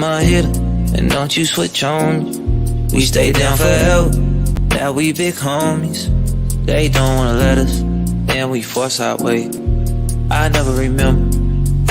I'm a hitter, and don't you switch on me. We stay down forever, now we big homies. They don't wanna let us, then we force our way. I never remember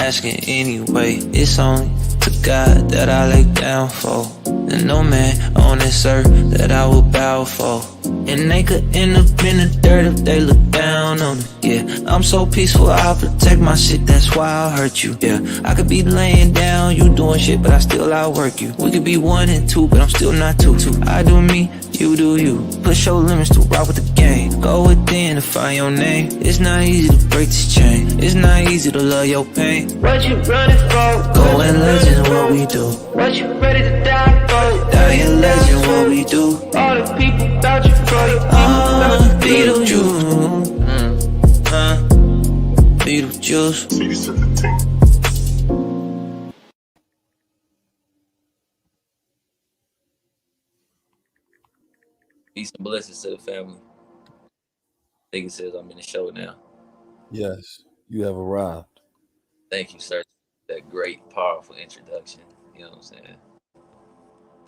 asking anyway. It's only to God that I lay down for, and no man on this earth that I will bow for. And they could end up in the dirt if they look down on me. Yeah, I'm so peaceful, I'll protect my shit, that's why I'll hurt you. Yeah, I could be laying down, you doing shit, but I still outwork you. We could be 1 and 2, but I'm still not 2. I do me, you do you. Push your limits to rock with the game. Go within to find your name. It's not easy to break this chain. It's not easy to love your pain. What you running for? Going legend, what we do. What you ready to die for? Dying legend, what we do. All the people about you for your Beetlejuice. Beetlejuice. Peace and blessings to the family. I think it says I'm in the show now. Yes, you have arrived. Thank you, sir. That great, powerful introduction. You know what I'm saying?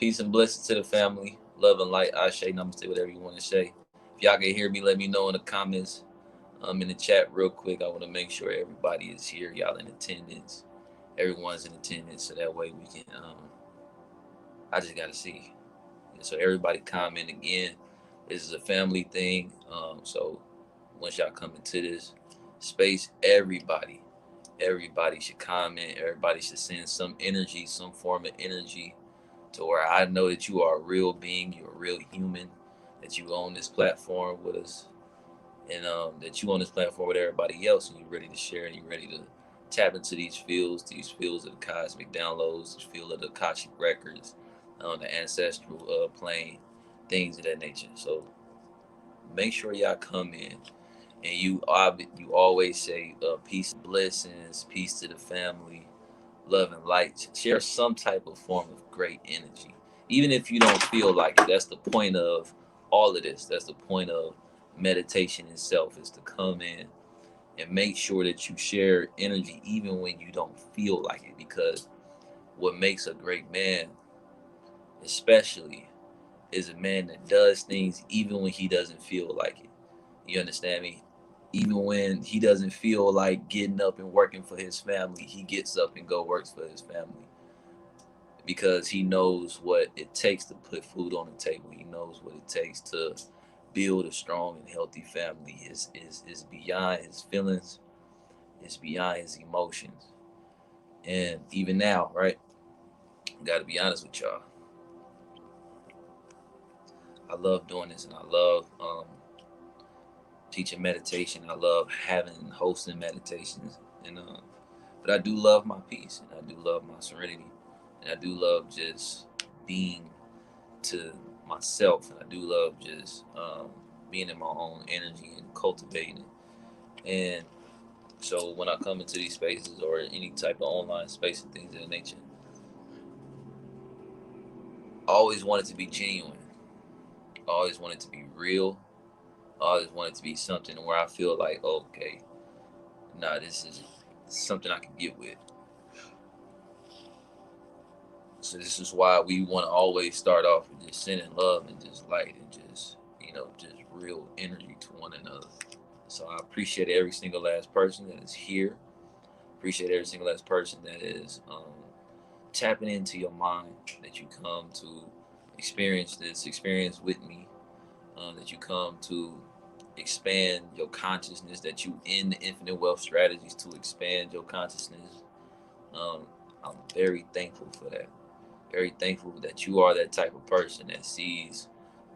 Peace and blessings to the family. Love and light. Ashe, namaste, whatever you want to say. If y'all can hear me, let me know in the comments. In the chat real quick. I want to make sure everybody is here. Y'all in attendance. Everyone's in attendance, so that way we can. I just gotta see. So everybody comment again. This is a family thing. So once y'all come into this space, everybody should comment. Everybody should send some energy, some form of energy, to where I know that you are a real being, you're a real human, that you own this platform with us, and that you on this platform with everybody else, and you're ready to share, and you're ready to tap into these fields of the cosmic downloads, this field of the Akashic records, the ancestral plane, things of that nature. So make sure y'all come in, and you always say peace and blessings, peace to the family, love and light. Share some type of form of great energy, even if you don't feel like it. That's the point of all of this. That's the point of meditation itself, is to come in and make sure that you share energy even when you don't feel like it, because what makes a great man especially is a man that does things even when he doesn't feel like it. You understand me? Even when he doesn't feel like getting up and working for his family, he gets up and go works for his family, because he knows what it takes to put food on the table. He knows what it takes to build a strong and healthy family. Is beyond his feelings, it's beyond his emotions. And even now, right? Gotta be honest with y'all. I love doing this, and I love teaching meditation. I love hosting meditations, and but I do love my peace, and I do love my serenity, and I do love just being to myself, and I do love just being in my own energy and cultivating it. And so when I come into these spaces or any type of online space and things of that nature, I always want it to be genuine. I always want it to be real. I always want it to be something where I feel like, okay, nah, this is something I can get with. So this is why we want to always start off with just sending love and just light and just, just real energy to one another. So I appreciate every single last person that is here. Appreciate every single last person that is tapping into your mind, that you come to experience this experience with me, that you come to expand your consciousness, that you in the infinite wealth strategies to expand your consciousness. I'm very thankful for that. Very thankful that you are that type of person that sees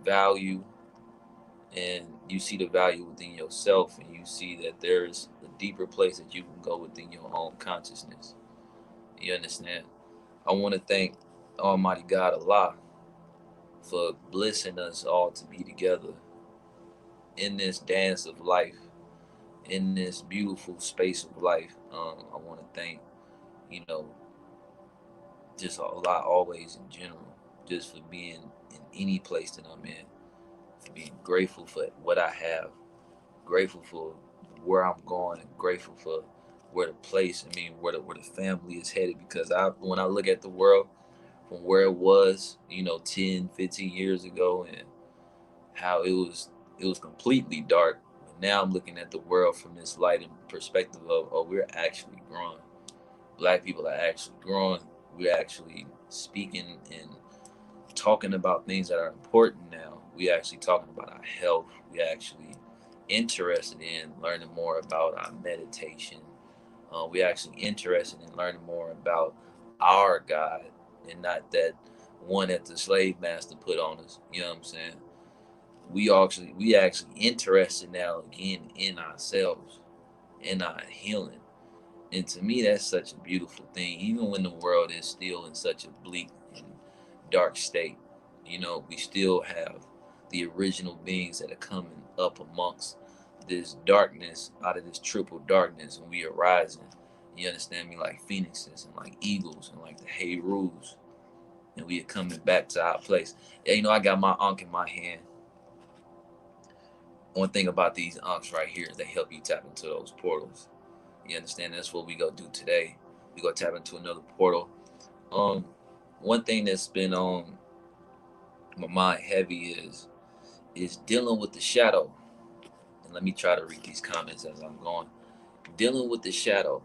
value, and you see the value within yourself, and you see that there's a deeper place that you can go within your own consciousness. You understand? I want to thank Almighty God Allah for blessing us all to be together in this dance of life, in this beautiful space of life. I want to thank, just Allah always in general, just for being in any place that I'm in, for being grateful for what I have, grateful for where I'm going, and grateful for where the family is headed. Because when I look at the world, from where it was, 10, 15 years ago, and how it was completely dark. But now I'm looking at the world from this light and perspective of, oh, we're actually growing. Black people are actually growing. We're actually speaking and talking about things that are important now. We actually talking about our health. We actually interested in learning more about our meditation. We actually interested in learning more about our God and not that one that the slave master put on us. You know what I'm saying? We actually interested now again in ourselves, in our healing. And to me, that's such a beautiful thing. Even when the world is still in such a bleak and dark state, we still have the original beings that are coming up amongst this darkness, out of this triple darkness, and we are rising. You understand me? Like phoenixes and like eagles and like the Herus, and we are coming back to our place. Yeah, I got my ankh in my hand. One thing about these ankhs right here, they help you tap into those portals. You understand? That's what we go do today. We go tap into another portal. Um, One thing that's been on my mind heavy is dealing with the shadow. And let me try to read these comments as I'm going. Dealing with the shadow.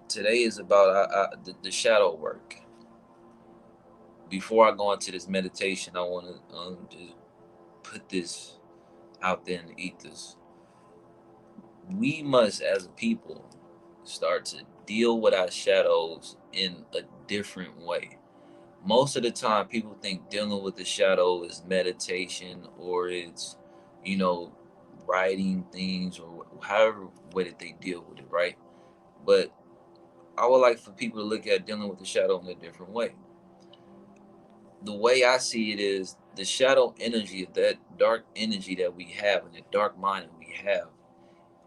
Today is about the shadow work. Before I go into this meditation, I want to just put this out there in the ethers. We must, as a people, start to deal with our shadows in a different way. Most of the time, people think dealing with the shadow is meditation, or it's, you know, writing things, or however way that they deal with it, right? But I would like for people to look at dealing with the shadow in a different way. The way I see it is the shadow energy, that dark energy that we have, and the dark mind that we have,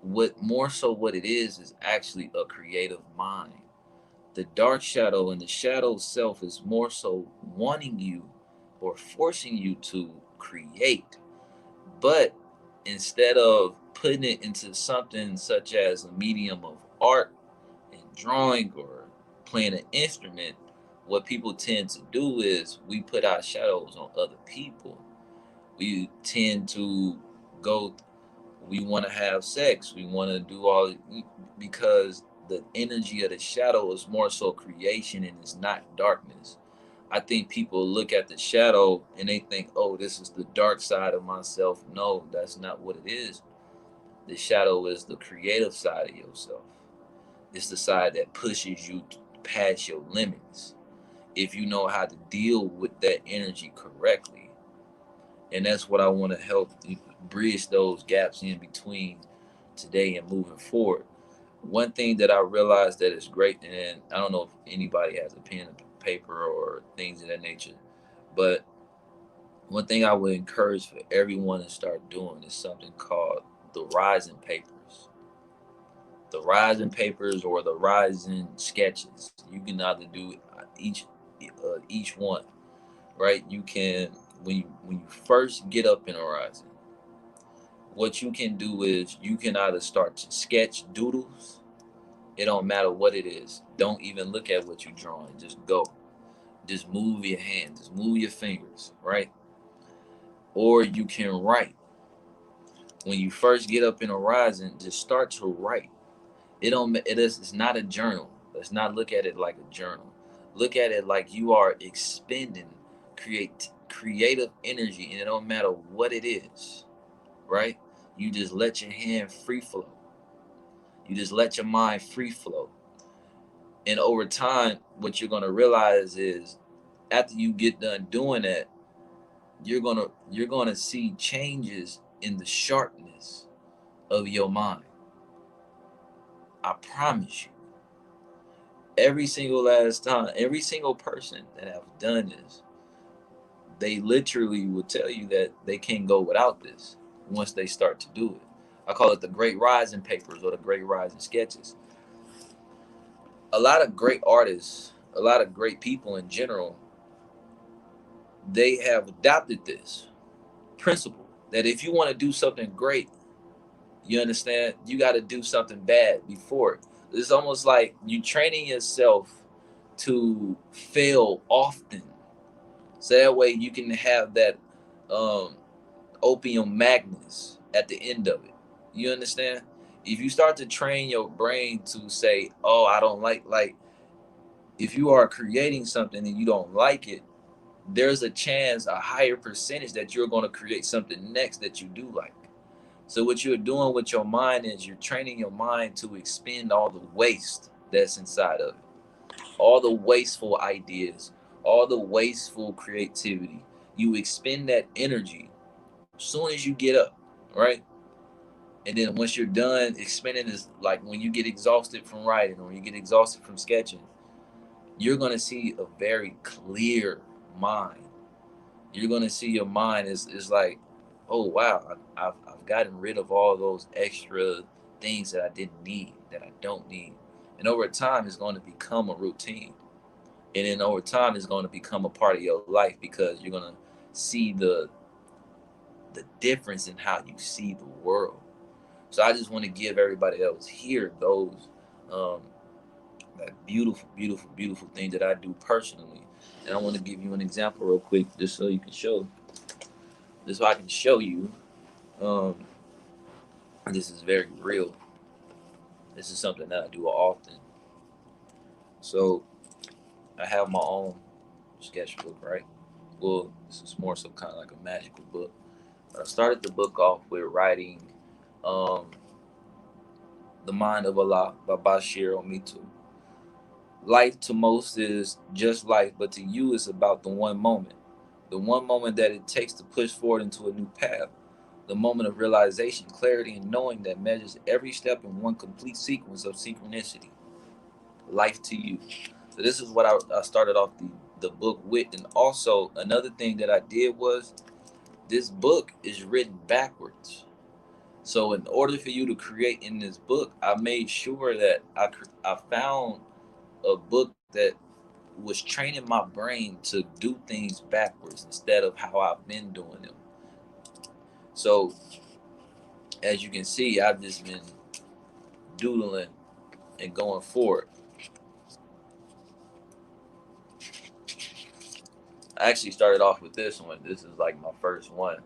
what more so what it is actually a creative mind. The dark shadow and the shadow self is more so wanting you or forcing you to create. But instead of putting it into something such as a medium of art and drawing or playing an instrument, what people tend to do is we put our shadows on other people. We tend to go, we want to have sex, we want to do all, because the energy of the shadow is more so creation and it's not darkness. I think people look at the shadow and they think, oh, this is the dark side of myself. No, that's not what it is. The shadow is the creative side of yourself. It's the side that pushes you past your limits if you know how to deal with that energy correctly. And that's what I want to help bridge those gaps in between today and moving forward. One thing that I realized that is great, and I don't know if anybody has a pen and paper or things of that nature, but one thing I would encourage for everyone to start doing is something called the rising papers. The rising papers or the rising sketches. You can either do each one, right? You can, when you first get up in a rising, what you can do is you can either start to sketch doodles. It don't matter what it is. Don't even look at what you're drawing. Just go. Just move your hands. Just move your fingers, right? Or you can write. When you first get up in a rising, just start to write. It's not a journal. Let's not look at it like a journal. Look at it like you are expending creative energy, and it don't matter what it is, right? You just let your hand free flow. You just let your mind free flow. And over time, what you're gonna realize is after you get done doing that, you're gonna see changes in the sharpness of your mind. I promise you. Every single last time, every single person that have done this, they literally will tell you that they can't go without this once they start to do it. I call it the great rising papers or the great rising sketches. A lot of great artists, a lot of great people in general, they have adopted this principle that if you want to do something great, you understand, you got to do something bad before it. It's almost like you training yourself to fail often, so that way you can have that um, opium magnus at the end of it. You understand? If you start to train your brain to say, "Oh, I don't like," if you are creating something and you don't like it, there's a chance, a higher percentage, that you're going to create something next that you do like. So what you're doing with your mind is you're training your mind to expend all the waste that's inside of it, all the wasteful ideas, all the wasteful creativity. You expend that energy as soon as you get up, right? And then once you're done expending, is like when you get exhausted from writing or you get exhausted from sketching, you're going to see a very clear mind. You're going to see your mind is like, oh wow, I've gotten rid of all those extra things that I didn't need, that I don't need. And over time it's going to become a routine, and then over time it's going to become a part of your life, because you're going to see the difference in how you see the world. So I just want to give everybody that was here those um, that beautiful, beautiful, beautiful thing that I do personally. And I want to give you an example real quick, just so you can show, just so I can show you. Um, this is very real. This is something that I do often. So I have my own sketchbook, right? Well, this is more so kind of like a magical book. But I started the book off with writing um, "The Mind of Allah" by Basheer Muhammad. Life to most is just life, but to you it's about the one moment. The one moment that it takes to push forward into a new path. The moment of realization, clarity, and knowing that measures every step in one complete sequence of synchronicity. Life to you. So this is what I started off the book with. And also another thing that I did was, this book is written backwards. So in order for you to create in this book, I made sure that I found a book that was training my brain to do things backwards instead of how I've been doing them. So as you can see, I've just been doodling and going forward. I actually started off with this one. This is like my first one,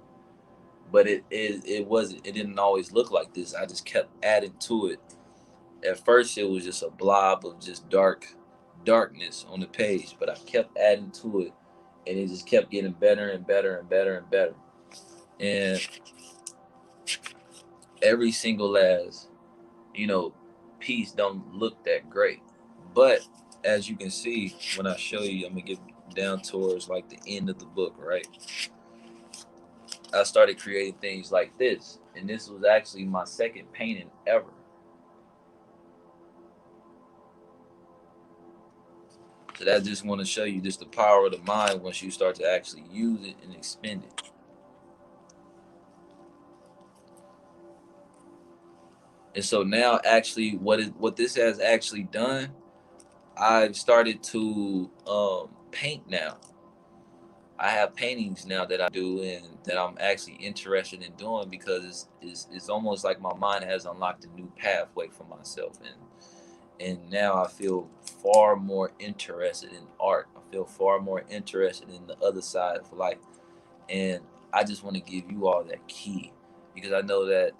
but it wasn't. It didn't always look like this. I just kept adding to it. At first, it was just a blob of just darkness on the page, but I kept adding to it, and it just kept getting better and better and better and better. And every single last, you know, piece don't look that great, but as you can see when I show you, I'm gonna get down towards like the end of the book, right? I started creating things like this, and this was actually my second painting ever. So that just want to show you just the power of the mind once you start to actually use it and expend it. And so now, actually, what this has actually done, I've started to paint now. I have paintings now that I do and that I'm actually interested in doing, because it's almost like my mind has unlocked a new pathway for myself, and now I feel far more interested in art. I feel far more interested in the other side of life, and I just want to give you all that key, because I know that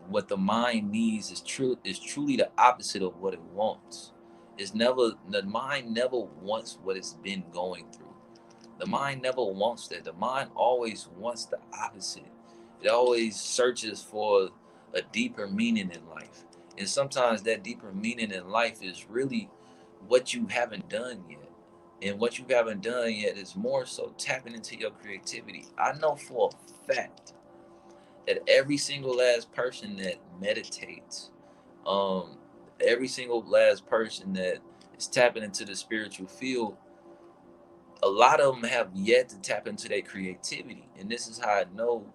what the mind needs is truly the opposite of what it wants. It's never The mind never wants what it's been going through. The mind never wants that. The mind always wants the opposite. It always searches for a deeper meaning in life. And sometimes that deeper meaning in life is really what you haven't done yet. And what you haven't done yet is more so tapping into your creativity. I know for a fact that every single last person that meditates, um, every single last person that is tapping into the spiritual field, a lot of them have yet to tap into their creativity. And this is how I know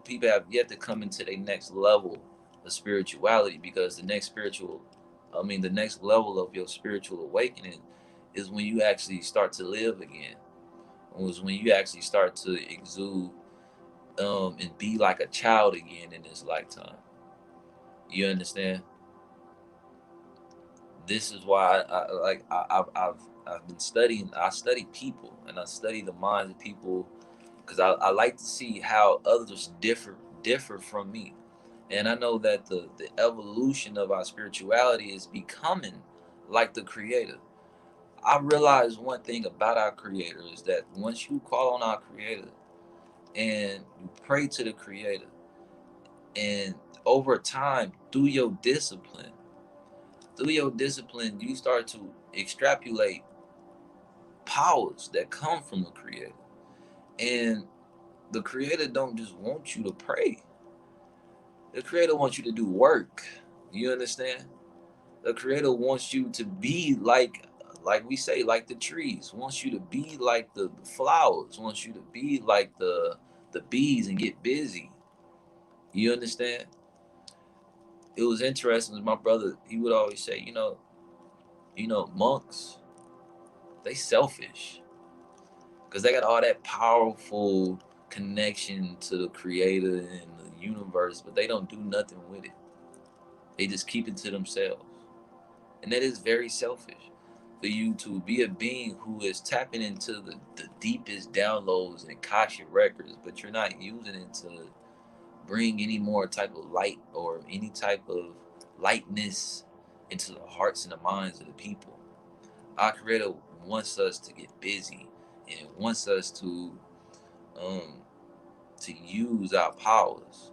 people have yet to come into their next level of spirituality, because the next level of your spiritual awakening is when you actually start to live again. It was when you actually start to exude and be like a child again in this lifetime. You understand? This is why I've been studying. I study people, and I study the minds of people, because I like to see how others differ from me. And I know that the evolution of our spirituality is becoming like the Creator. I realize one thing about our Creator is that once you call on our Creator and you pray to the Creator, and over time, through your discipline, you start to extrapolate powers that come from the Creator. And the Creator don't just want you to pray. The Creator wants you to do work. You understand? The Creator wants you to be like we say, like the trees. Wants you to be like the flowers. Wants you to be like the bees and get busy. You understand? It was interesting. My brother, he would always say, monks, they selfish because they got all that powerful connection to the Creator and the universe, but they don't do nothing with it. They just keep it to themselves. And that is very selfish for you to be a being who is tapping into the deepest downloads and Akashic records, but you're not using it to bring any more type of light or any type of lightness into the hearts and the minds of the people. Our Creator wants us to get busy and wants us um to use our powers.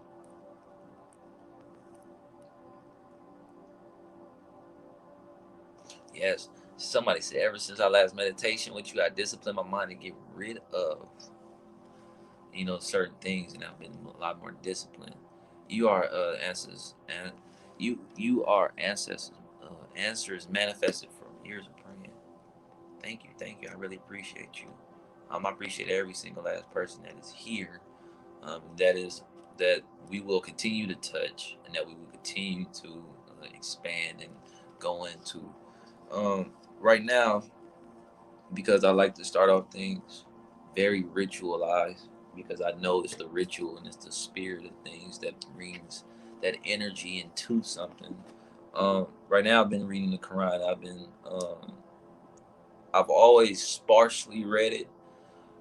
Yes, somebody said ever since our last meditation with you, I disciplined my mind to get rid of certain things, and I've been a lot more disciplined. You are answers, and you are ancestors, answers manifested from years of praying. Thank you. I really appreciate you. I appreciate every single last person that is here. That is that we will continue to touch, and that we will continue to expand and go into. Right now, because I like to start off things very ritualized, because I know it's the ritual and it's the spirit of things that brings that energy into something. Right now, I've been reading the Quran. I've always sparsely read it.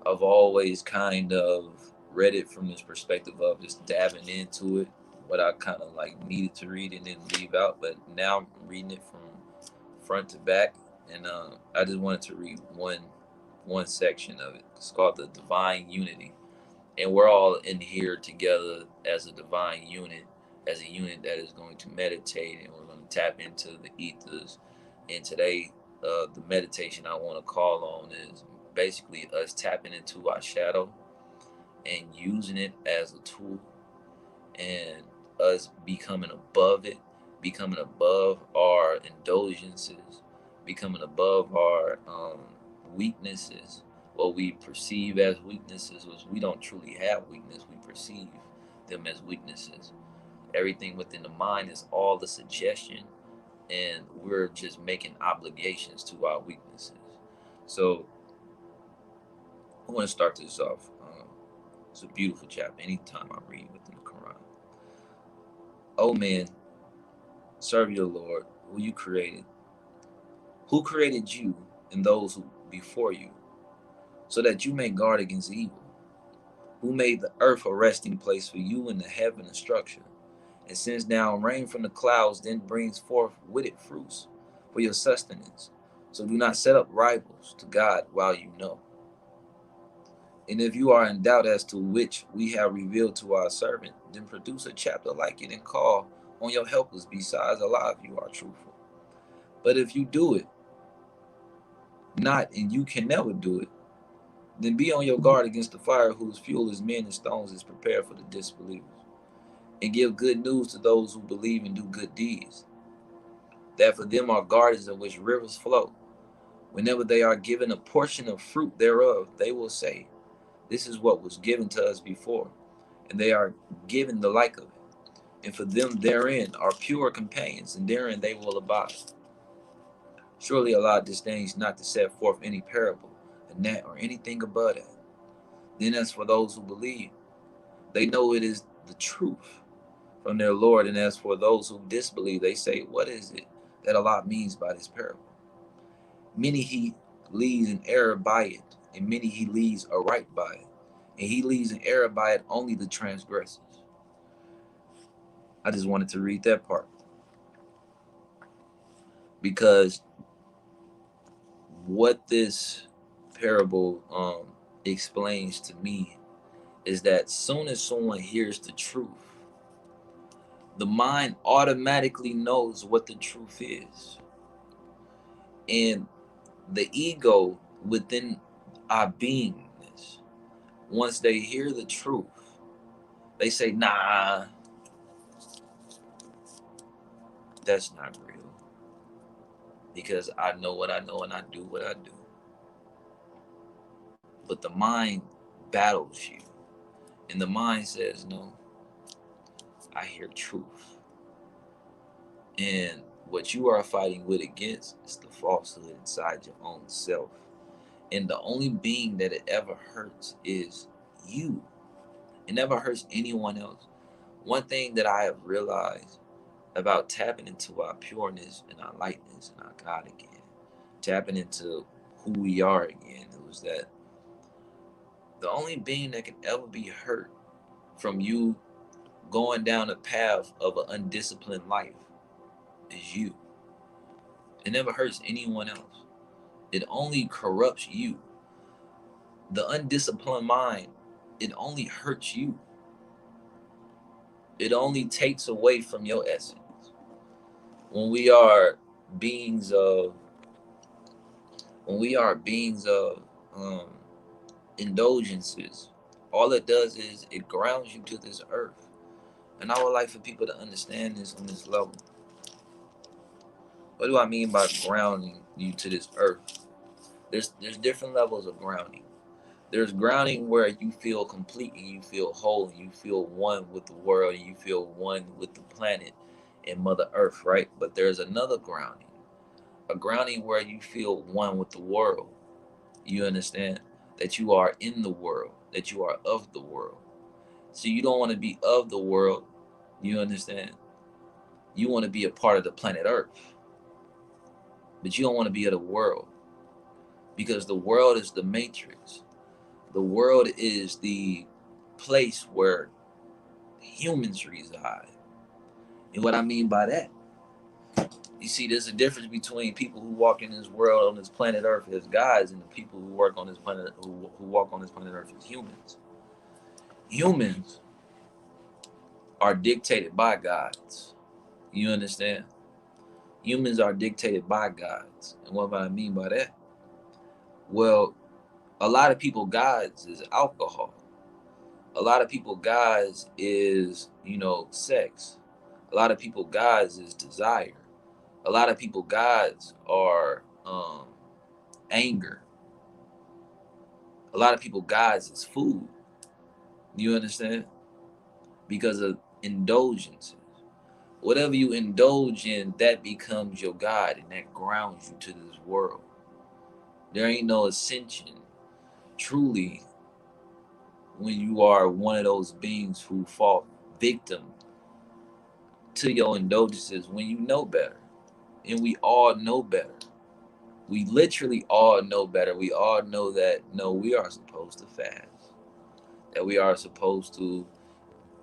I've always kind of read it from this perspective of just dabbing into it, what I kind of like needed to read and then leave out. But now I'm reading it from front to back, and I just wanted to read one section of it. It's called the Divine Unity, and we're all in here together as a divine unit, as a unit that is going to meditate, and we're going to tap into the ethers. And today, the meditation I want to call on is basically us tapping into our shadow and using it as a tool, and us becoming above it, becoming above our indulgences, becoming above our weaknesses. What we perceive as weaknesses was we don't truly have weakness. We perceive them as weaknesses. Everything within the mind is all the suggestion, and we're just making obligations to our weaknesses. So I want to start this off. It's a beautiful chapter. Anytime I read within the Quran. Oh man, serve your Lord, who you created, who created you and those who before you, so that you may guard against evil, who made the earth a resting place for you and the heaven a structure, and sends down rain from the clouds, then brings forth with it fruits for your sustenance. So do not set up rivals to God while you know. And if you are in doubt as to which we have revealed to our servant, then produce a chapter like it and call on your helpers besides Allah if you are truthful. But if you do it not, and you can never do it, then be on your guard against the fire whose fuel is men and stones is prepared for the disbelievers. And give good news to those who believe and do good deeds, that for them are gardens in which rivers flow. Whenever they are given a portion of fruit thereof, they will say, this is what was given to us before, and they are given the like of it. And for them therein are pure companions, and therein they will abide. Surely Allah disdains not to set forth any parable, a net, or anything above that. Then as for those who believe, they know it is the truth from their Lord, and as for those who disbelieve, they say, what is it that Allah means by this parable. Many he leads in error by it, and many he leads aright by it. And he leads in error by it only the transgressors. I just wanted to read that part because what this parable explains to me is that soon as someone hears the truth, the mind automatically knows what the truth is. And the ego within our beingness, once they hear the truth, they say, nah, that's not real. Because I know what I know and I do what I do. But the mind battles you. And the mind says, no, I hear truth. And what you are fighting with against is the falsehood inside your own self. And the only being that it ever hurts is you. It never hurts anyone else. One thing that I have realized about tapping into our pureness and our lightness and our God again, tapping into who we are again, it was that the only being that can ever be hurt from you going down a path of an undisciplined life is you. It never hurts anyone else. It only corrupts you. The undisciplined mind, it only hurts you. It only takes away from your essence. When we are beings of um, indulgences, all it does is it grounds you to this earth. And I would like for people to understand this on this level. What do I mean by grounding you to this earth? There's different levels of grounding. There's grounding where you feel complete and you feel whole and you feel one with the world and you feel one with the planet and Mother Earth, right? But there's another grounding, a grounding where you feel one with the world. You understand that you are in the world, that you are of the world. So you don't want to be of the world. You understand? You want to be a part of the planet Earth, but you don't want to be of the world because the world is the matrix. The world is the place where humans reside. And what I mean by that, you see, there's a difference between people who walk in this world on this planet Earth as gods and the people who work on this planet, who walk on this planet Earth as humans. Humans are dictated by gods. You understand? Humans are dictated by gods. And what do I mean by that? Well, a lot of people gods is alcohol. A lot of people gods is, sex. A lot of people gods is desire. A lot of people gods are anger. A lot of people gods is food. You understand? Because of indulgences. Whatever you indulge in, that becomes your God and that grounds you to this world. There ain't no ascension truly when you are one of those beings who fall victim to your indulgences when you know better. And we all know better. We literally all know better. We all know that no, we are supposed to fast, that we are supposed to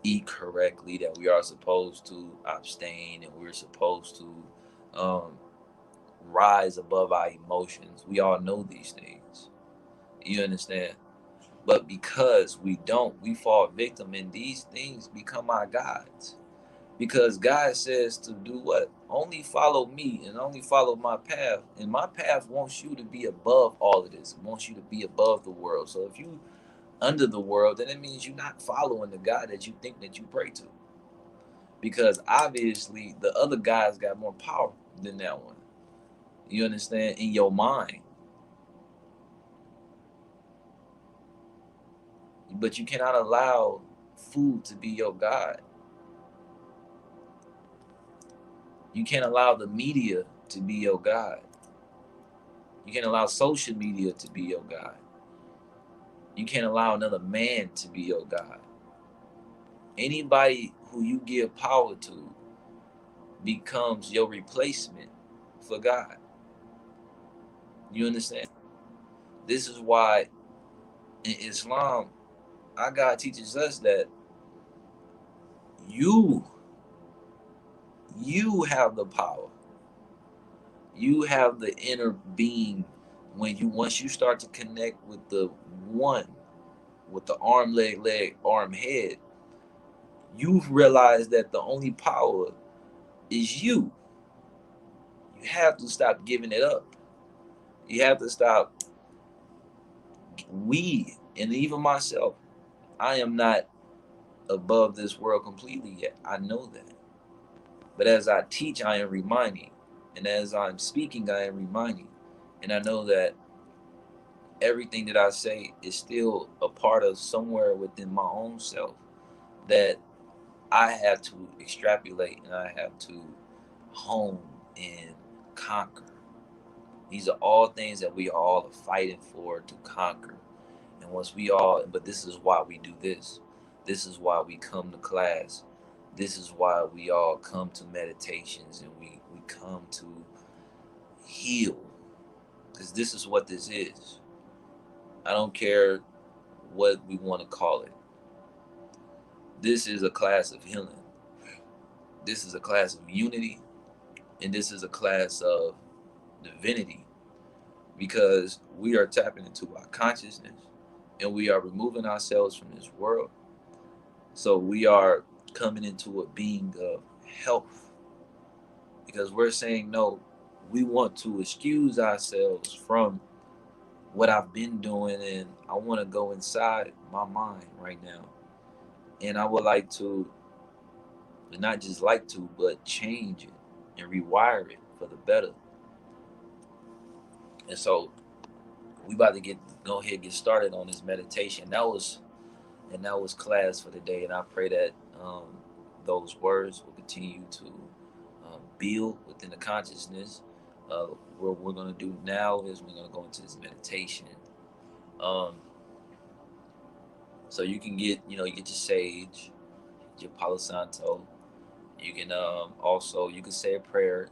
eat correctly, that we are supposed to abstain, and we're supposed to rise above our emotions. We all know these things. You understand? But because we don't, we fall victim, and these things become our gods. Because God says to do what? Only follow me and only follow my path. And my path wants you to be above all of this. It wants you to be above the world. So if you under the world, then it means you're not following the God that you think that you pray to. Because obviously the other guys got more power than that one. You understand? In your mind. But you cannot allow food to be your God. You can't allow the media to be your God. You can't allow social media to be your God. You can't allow another man to be your God. Anybody who you give power to becomes your replacement for God. You understand? This is why in Islam, our God teaches us that you have the power. You have the inner being when you once you start to connect with the one, with the arm, leg, arm, head, you realize that the only power is you. You have to stop giving it up. You have to stop. We, and even myself, I am not above this world completely yet. I know that. But as I teach, I am reminding. And as I'm speaking, I am reminding. And I know that everything that I say is still a part of somewhere within my own self that I have to extrapolate and I have to hone and conquer. These are all things that we all are fighting for to conquer. And once we all, but this is why we do this. This is why we come to class. This is why we all come to meditations and we come to heal. Because this is what this is. I don't care what we want to call it. This is a class of healing. This is a class of unity. And this is a class of divinity. Because we are tapping into our consciousness and we are removing ourselves from this world. So we are coming into a being of health. Because we're saying, no, we want to excuse ourselves from what I've been doing and I want to go inside my mind right now. And I would like to, not just like to, but change it and rewire it for the better. And so we about to go ahead and get started on this meditation. That was class for the day, and I pray that those words will continue to build within the consciousness. What we're going to do now is we're going to go into this meditation. Um, so you can get, you get your sage, your Palo Santo. You can also you can say a prayer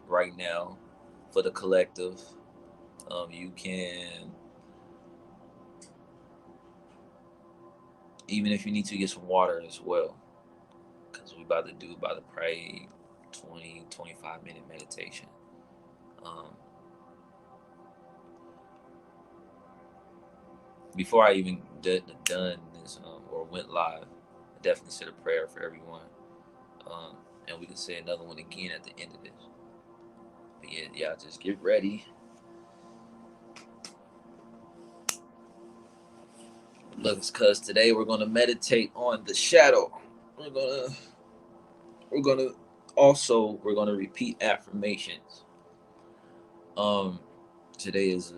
right now for the collective. You can, even if you need to, get some water as well, because we about to pray 20-25 minute meditation. Before I even done this or went live, I definitely said a prayer for everyone, and we can say another one again at the end of this. But yeah, just get ready. Look, because today we're gonna meditate on the shadow. We're gonna repeat affirmations. Um, Today is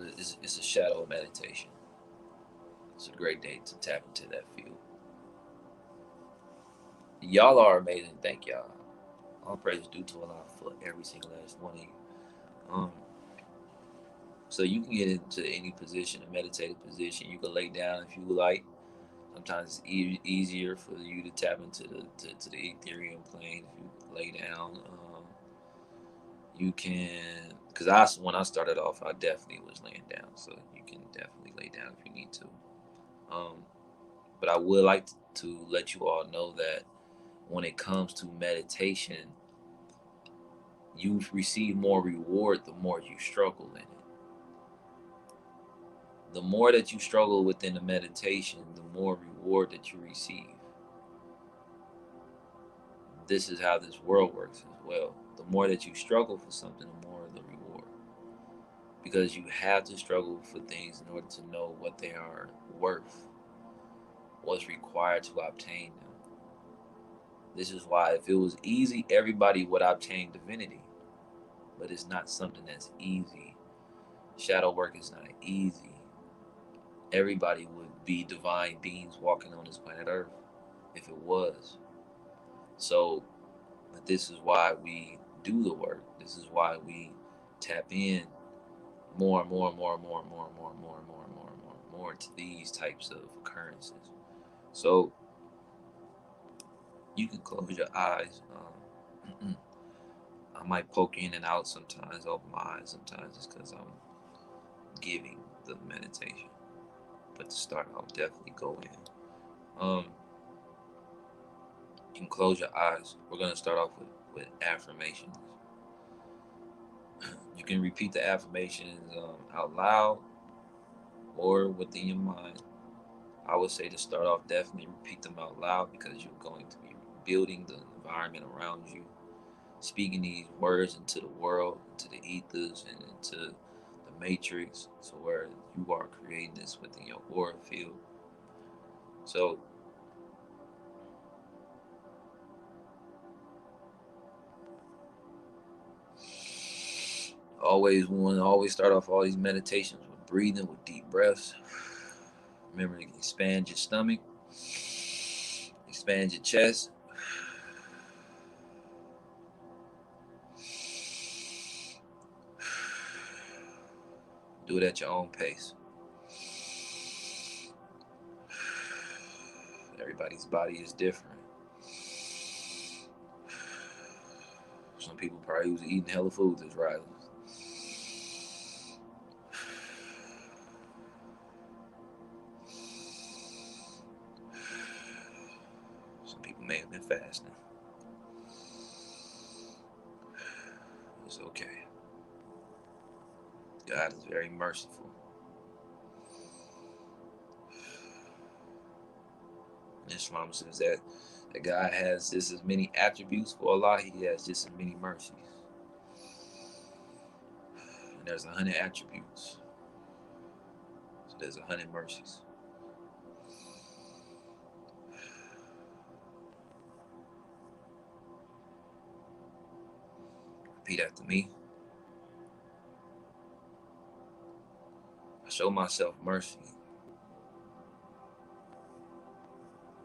a shadow meditation. It's a great day to tap into that field. Y'all are amazing. Thank y'all. All praise due to Allah for every single last one of you. So you can get into any position, a meditative position. You can lay down if you like. Sometimes it's easier for you to tap into the ethereal plane if you lay down. You can, because when I started off, I definitely was laying down. So you can definitely lay down if you need to. But I would like to let you all know that when it comes to meditation, you receive more reward the more you struggle in it. The more that you struggle within the meditation, the more reward that you receive. This is how this world works as well. The more that you struggle for something, the more the reward. Because you have to struggle for things in order to know what they are worth, what's required to obtain them. This is why if it was easy, everybody would obtain divinity. But it's not something that's easy. Shadow work is not easy. Everybody would be divine beings walking on this planet Earth if it was. So, but this is why we do the work. This is why we tap in more and more and more and more and more and more and more and more and more and more and more to these types of occurrences. So you can close your eyes. I might poke in and out sometimes, open my eyes sometimes, just because I'm giving the meditation. But to start off, definitely go in. You can close your eyes. We're gonna start off with affirmations. You can repeat the affirmations out loud or within your mind. I would say to start off, definitely repeat them out loud because you're going to be building the environment around you, speaking these words into the world, into the ethers, and into the matrix. So where you are creating this within your aura field. So always start off all these meditations with breathing, with deep breaths. Remember to expand your stomach, expand your chest. Do it at your own pace. Everybody's body is different. Some people probably was eating hella foods as risers. Some people may have been fasting. It's okay. God is very merciful. Islam says that God has just as many attributes for Allah, He has just as many mercies. And there's 100 attributes. So there's 100 mercies. Repeat after me. I show myself mercy.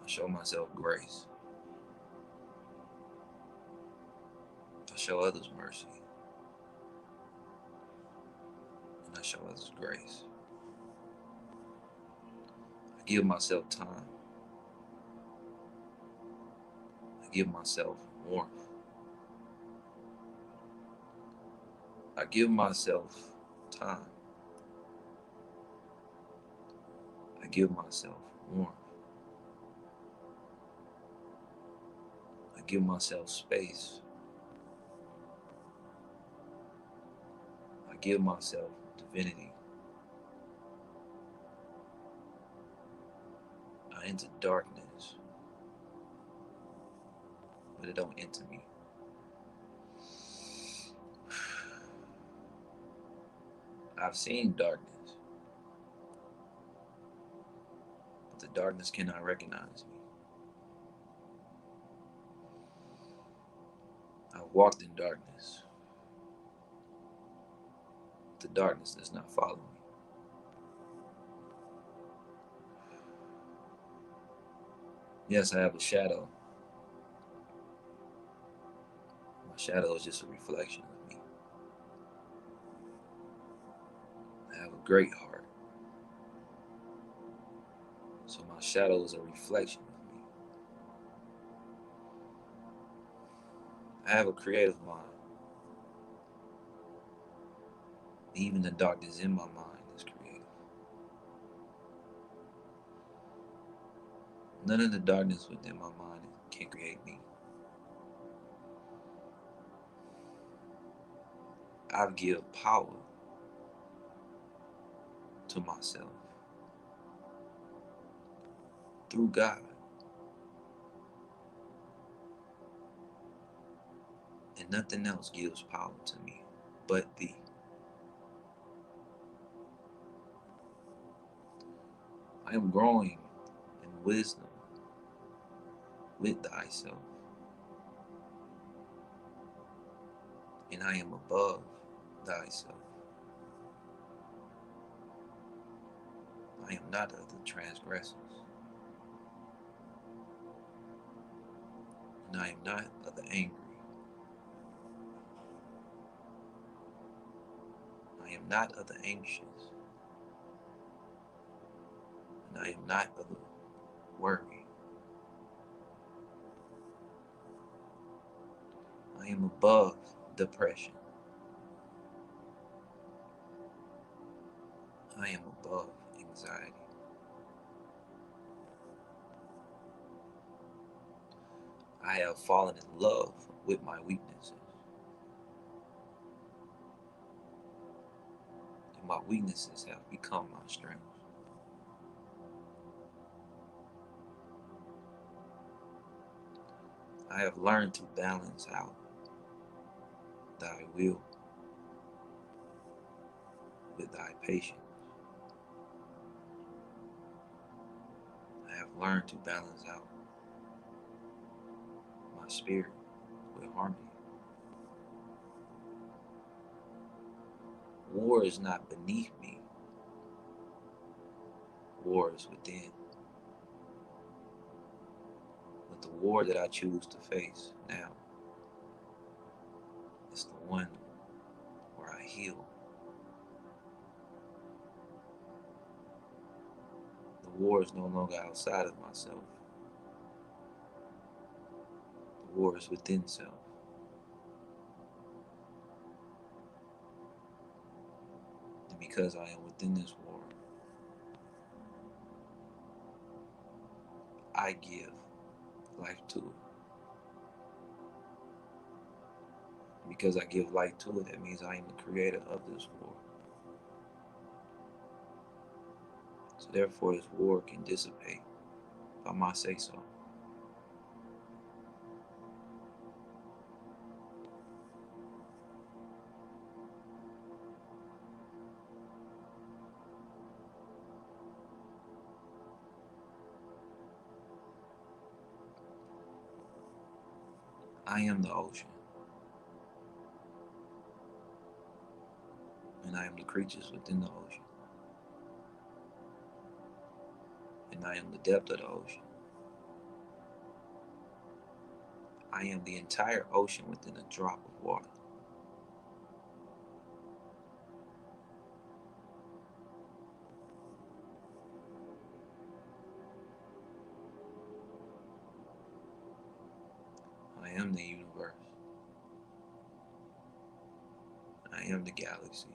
I show myself grace. I show others mercy. And I show others grace. I give myself time. I give myself warmth. I give myself time. I give myself warmth. I give myself space. I give myself divinity. I enter darkness, but it don't enter me. I've seen darkness, but the darkness cannot recognize me. I've walked in darkness. The darkness does not follow me. Yes, I have a shadow. My shadow is just a reflection of me. I have a great heart. So my shadow is a reflection of me. I have a creative mind. Even the darkness in my mind is creative. None of the darkness within my mind can create me. I give power to myself through God. And nothing else gives power to me but thee. I am growing in wisdom with thyself. And I am above thyself. I am not of the transgressors. And I am not of the angry. I am not of the anxious. And I am not of the worry. I am above depression. I am above anxiety. I have fallen in love with my weaknesses. And my weaknesses have become my strengths. I have learned to balance out thy will with thy patience. I have learned to balance out my spirit with harmony. War is not beneath me. War is within. But the war that I choose to face now is the one where I heal. The war is no longer outside of myself. The war is within self. And because I am within this war, I give life to it. And because I give life to it, that means I am the creator of this war. So therefore this war can dissipate by my say so. I am the ocean. And I am the creatures within the ocean. And I am the depth of the ocean. I am the entire ocean within a drop of water. I am the universe. I am the galaxies,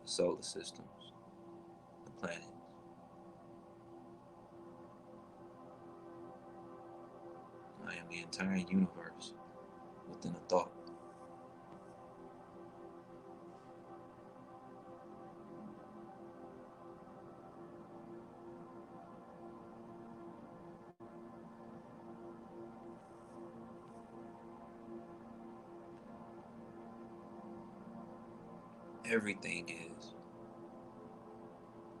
the solar systems, the planets. I am the entire universe within a thought. Everything is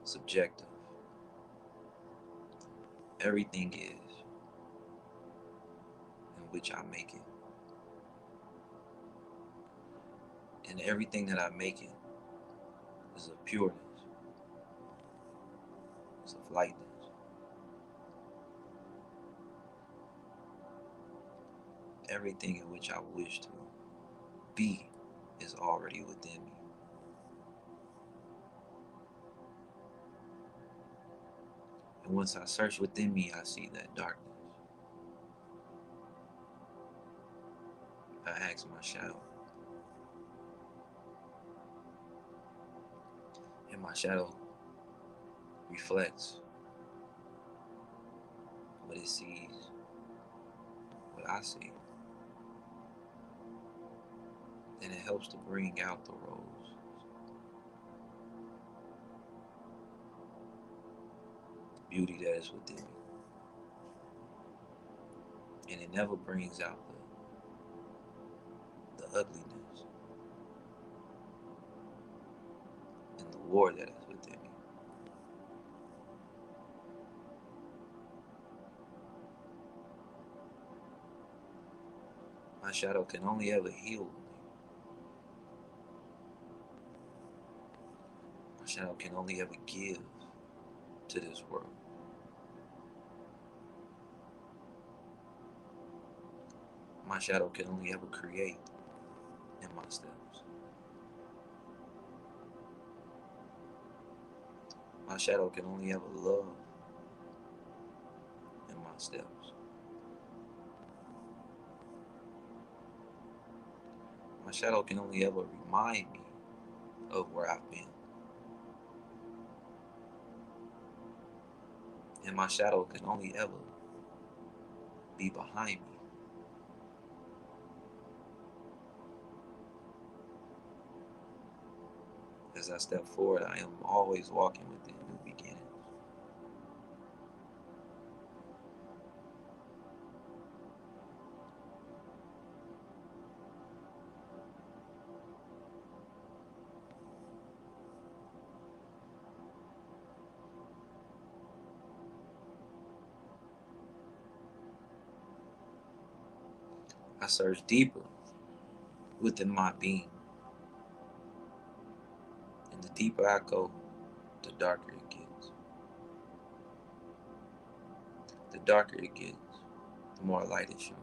subjective. Everything is in which I make it. And everything that I make it is of pureness, is of lightness. Everything in which I wish to be is already within me. And once I search within me, I see that darkness. I ask my shadow. And my shadow reflects what it sees, what I see. And it helps to bring out the rose, the beauty that is within me. And it never brings out the ugliness and the war that is within me. My shadow can only ever heal me. My shadow can only ever give to this world. My shadow can only ever create in my steps. My shadow can only ever love in my steps. My shadow can only ever remind me of where I've been. And my shadow can only ever be behind me. As I step forward, I am always walking within new beginnings. I search deeper within my being. And the deeper I go, the darker it gets. The darker it gets, the more light is shown.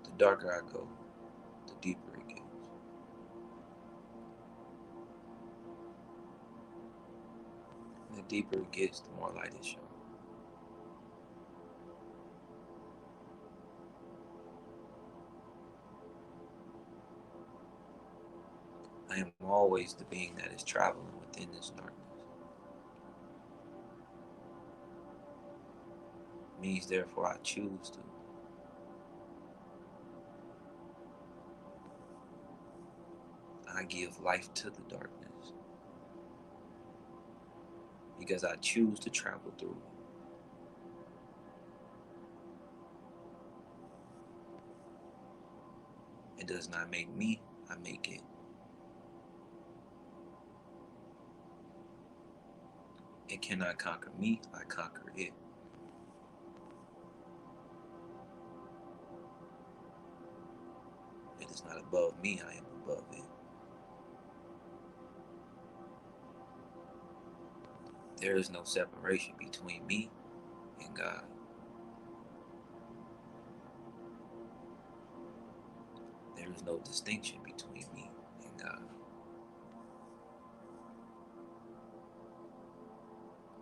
The darker I go, the deeper it gets. And the deeper it gets, the more light is shown. I am always the being that is traveling within this darkness. Means therefore I choose to. I give life to the darkness because I choose to travel through it. It does not make me, I make it. It cannot conquer me, I conquer it. It is not above me, I am above it. There is no separation between me and God. There is no distinction between me and God.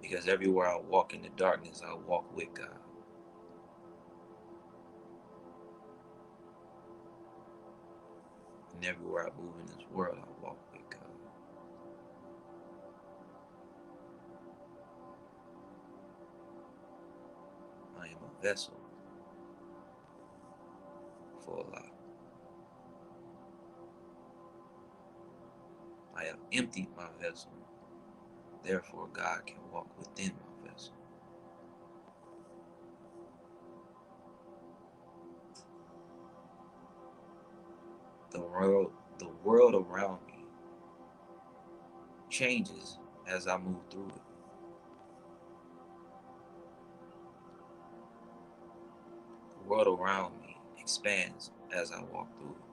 Because everywhere I walk in the darkness, I walk with God. And everywhere I move in this world, I walk with God. I am a vessel for Allah. I have emptied my vessel. Therefore, God can walk within my vessel. The world around me changes as I move through it. The world around me expands as I walk through it.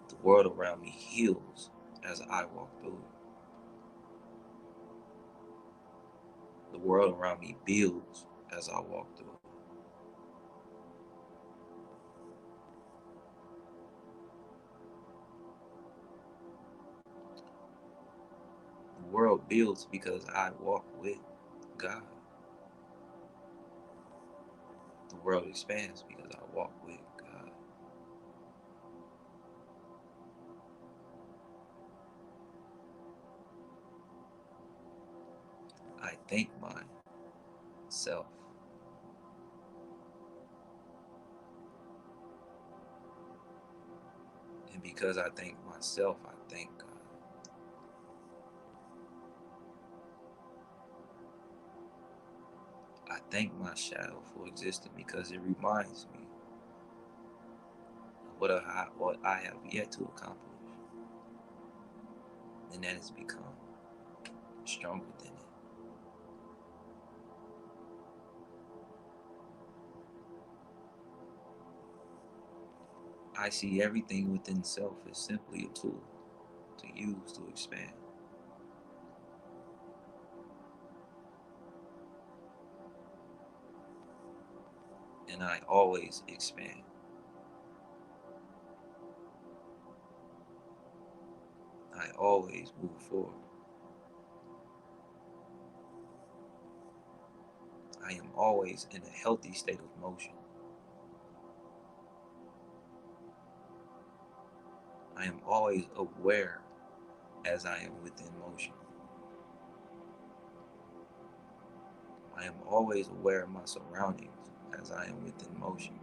The world around me heals as I walk through it. The world around me builds as I walk through it. The world builds because I walk with God. The world expands because I walk with God. I thank myself. And because I thank myself, I thank God. I thank my shadow for existing because it reminds me of what I have yet to accomplish. And that has become stronger than it. I see everything within self as simply a tool to use to expand. And I always expand. I always move forward. I am always in a healthy state of motion. I am always aware as I am within motion. I am always aware of my surroundings as I am within motion.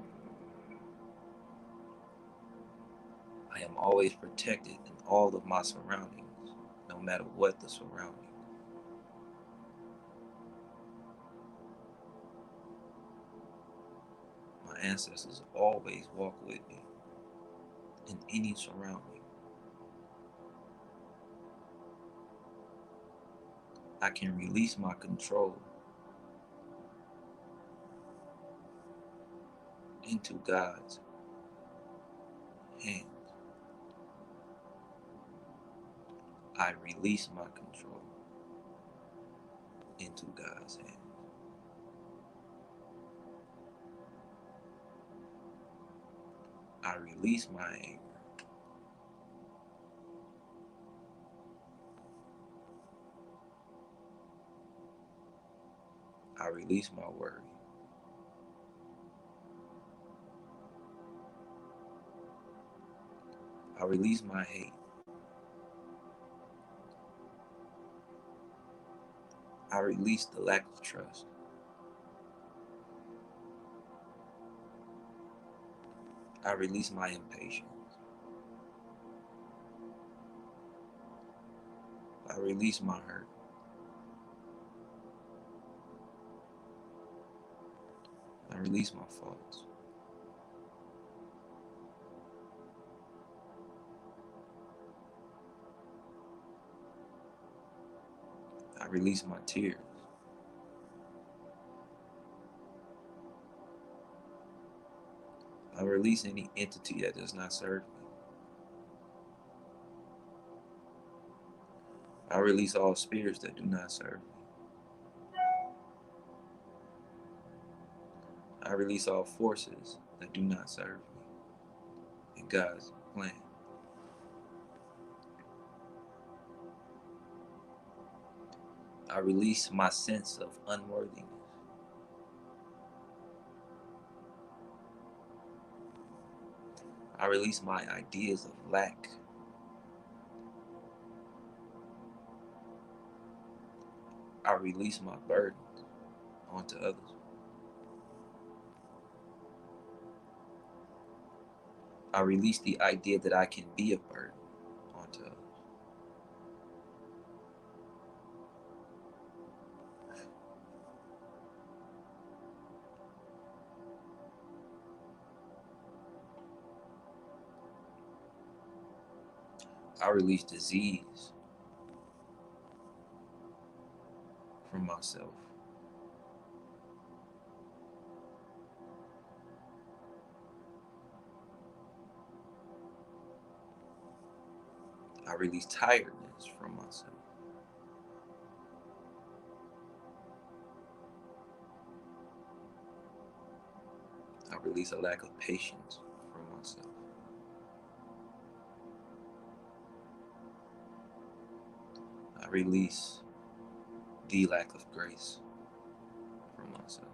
I am always protected in all of my surroundings, no matter what the surroundings. My ancestors always walk with me in any surrounding. I can release my control into God's hands. I release my control into God's hands. I release my anger. I release my worry. I release my hate. I release the lack of trust. I release my impatience. I release my hurt. I release my faults. I release my tears. I release any entity that does not serve me. I release all spirits that do not serve me. I release all forces that do not serve me in God's plan. I release my sense of unworthiness. I release my ideas of lack. I release my burdens onto others. I release the idea that I can be a burden onto others. I release disease from myself. I release tiredness from myself. I release a lack of patience from myself. I release the lack of grace from myself.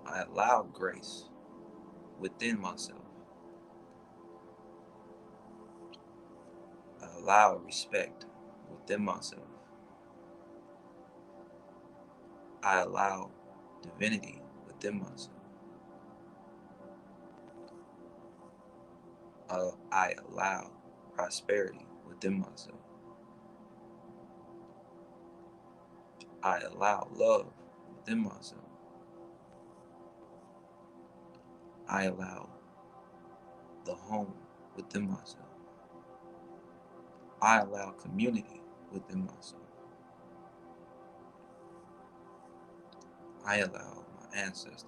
I allow grace within myself. I allow respect within myself. I allow divinity within myself. I allow prosperity within myself. I allow love within myself. I allow the home within myself. I allow community within myself. I allow my ancestors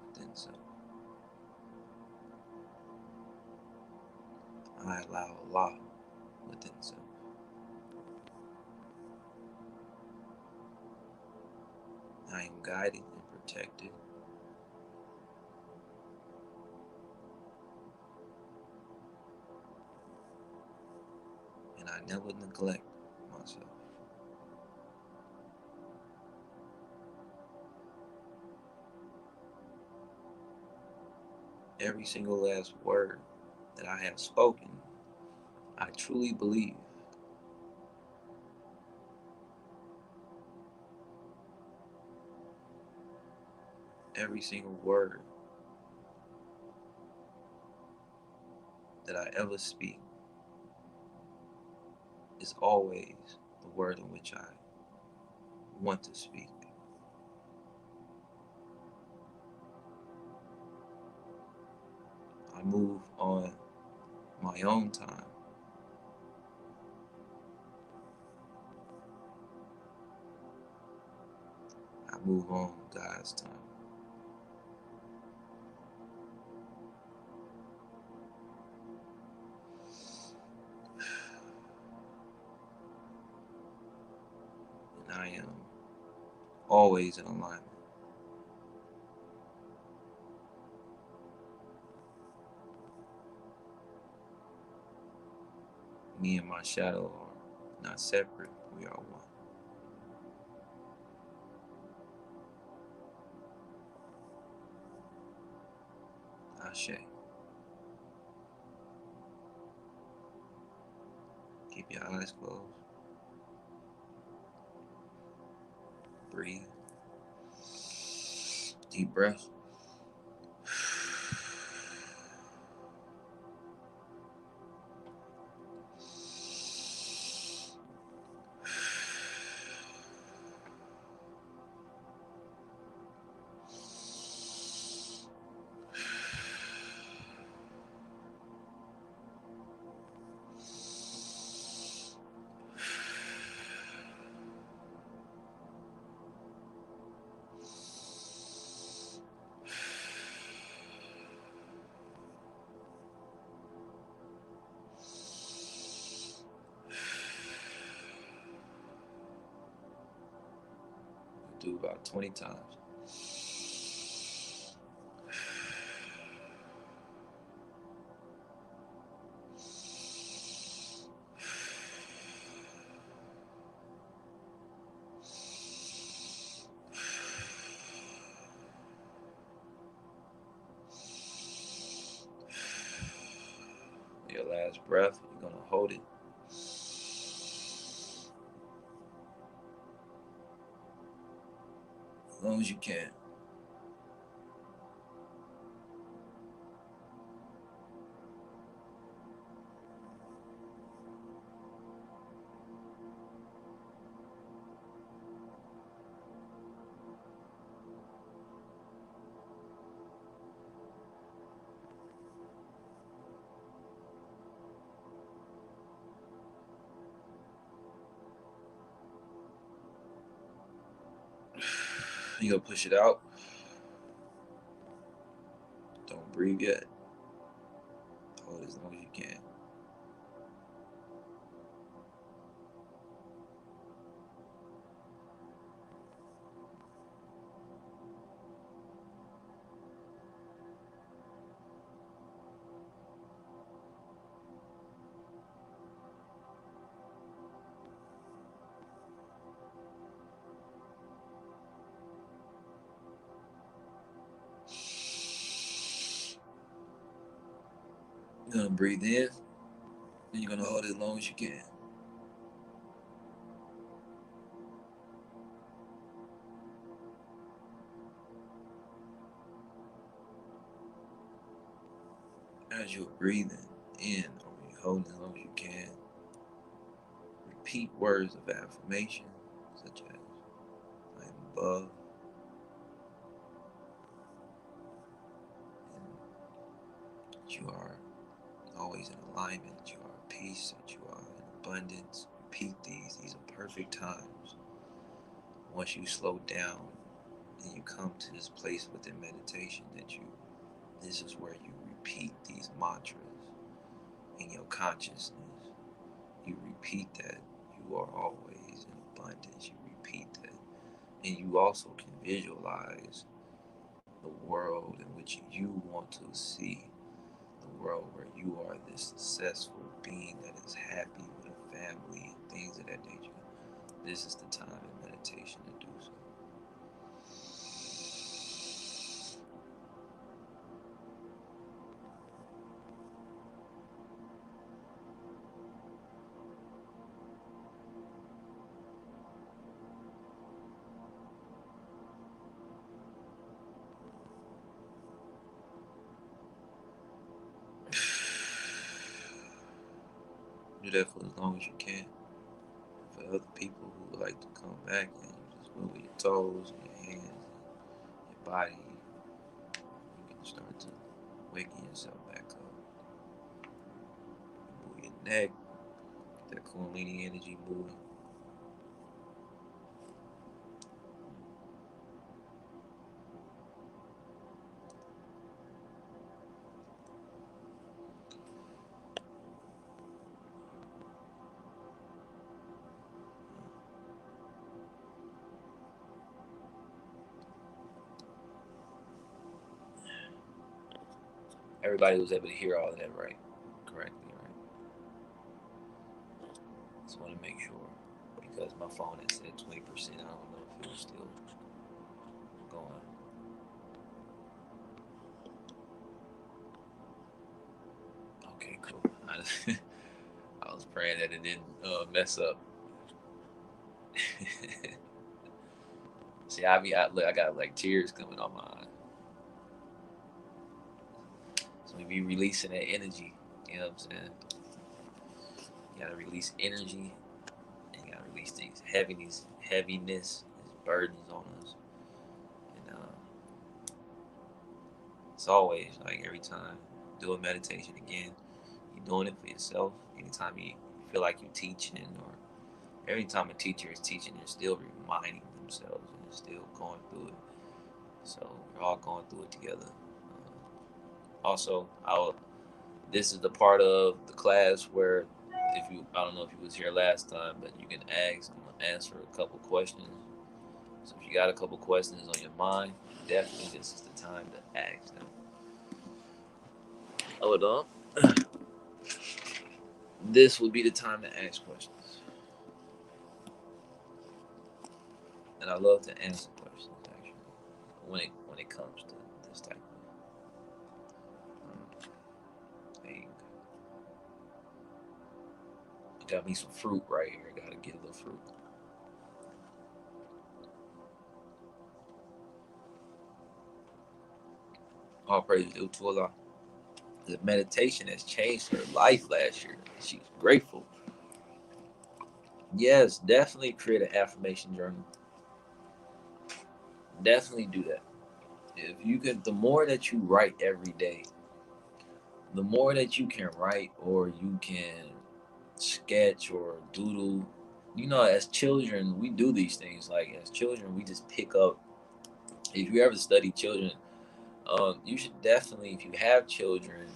within self. I allow Allah within self. I am guided and protected. and I never neglect myself. Every single last word that I have spoken, I truly believe. Every single word that I ever speak is always the word in which I want to speak. I move on my own time. I move on God's time. And I am always in alignment. Me and my shadow are not separate, we are one. Ashe. Keep your eyes closed. Breathe. Deep breath. Do about 20 times. Your last breath, you're going to hold it. As long as you can. You're going to push it out. Don't breathe yet. Hold as long as you can. You're going to breathe in, and you're going to hold it as long as you can. As you're breathing in, or you're holding as long as you can, repeat words of affirmation, such as, I am above, and that you are always in alignment, that you are at peace, that you are in abundance. Repeat these. These are perfect times. Once you slow down and you come to this place within meditation, this is where you repeat these mantras in your consciousness. You repeat that you are always in abundance. You repeat that. And you also can visualize the world in which you want to see. The world where you are this successful being that is happy with a family, things of that nature, this is the time in meditation to do so. Do that for as long as you can. For other people who would like to come back and you just move your toes and your hands and your body, you can start to waking yourself back up. Move your neck, that Kundalini energy moving. Everybody was able to hear all of that right, correctly, right? Just want to make sure because my phone had said 20%. I don't know if it was still going. Okay, cool. I was praying that it didn't mess up. See, I got like tears coming on my eyes. So we be releasing that energy. You know what I'm saying? You gotta release energy. And you gotta release these heaviness, these burdens on us. And it's always like every time doing meditation again, you're doing it for yourself. Anytime you feel like you're teaching, or every time a teacher is teaching, they're still reminding themselves and they're still going through it. So we're all going through it together. Also, this is the part of the class where I don't know if you was here last time, but you can answer a couple questions. So if you got a couple questions on your mind, definitely this is the time to ask them. Hold on. This would be the time to ask questions. And I love to answer questions actually when it comes to this type of thing. Got me some fruit right here. Gotta get a little fruit. All praise due to Allah. The meditation has changed her life last year. She's grateful. Yes, definitely create an affirmation journal. Definitely do that. If you can, the more that you write every day, the more that you can write or you can sketch or doodle. You know, as children, we do these things. Like as children, we just pick up. If you ever study children, you should definitely, if you have children,